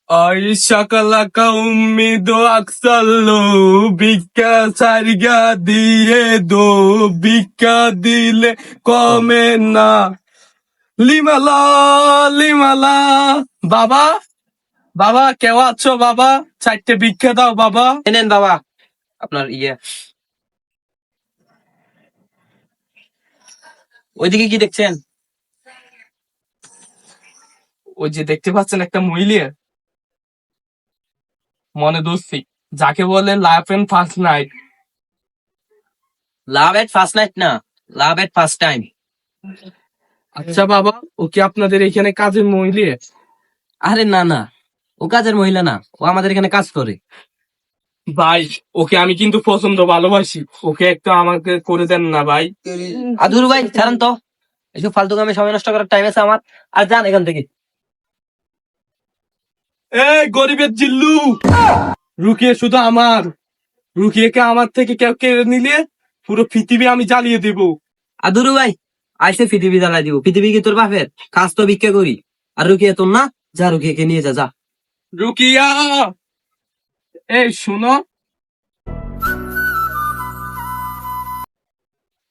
ওই সকালাকা উম্মিদো আকসাল্লো ভিক্ষা সারিগা দিয়ে দো ভিক্ষা দিলে কমে না লিমালা লিমালা। বাবা, বাবা কেউ আছো বাবা? চারটে ভিক্ষা দাও বাবা। এনেন বাবা আপনার ওইদিকে কি দেখছেন? ওই যে দেখতে পাচ্ছেন একটা মহিলা, মনে দোষী, যাকে বলে life and first night. Love at first night না, লাভ এট ফার্স্ট টাইম। আচ্ছা বাবা, ও কি আপনাদের এখানে কাজের মহিলা? আরে না না, ও কাজের মহিলা না, ও আমাদের এখানে কাজ করে। ভাই, ওকে আমি কিন্তু পছন্দ ভালোবাসি, ওকে একটু আমাকে করে দেন না ভাই। আধুরু ভাই ছাড়েন তো, এসব ফালতু কামে সময় নষ্ট করার টাইম আছে আমার? আর যান এখান থেকে। এই গরিবের জিল্লু, রুকিয়ে শুধু আমার, রুকিয়েকে আমার থেকে কেউ কেড়ে নিলে পুরো পৃথিবী আমি জ্বালিয়ে দেব। আধুরু ভাই আইসে পৃথিবী জ্বালাই দিব। পৃথিবী কি তোর বাপের? কাজ তো ভিক্ষা করি। আর রুকিয়ে তোর না, যা রুকিয়েকে নিয়ে যা যা। রুকিয়া, এই শোনো।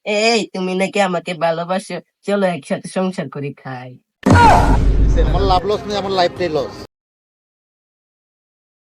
এই তুমি নাকি আমাকে ভালোবাসো, চলো একসাথে সংসার করে খাই। আমার লাভ লস নেই, আমার লাইফটাই লস।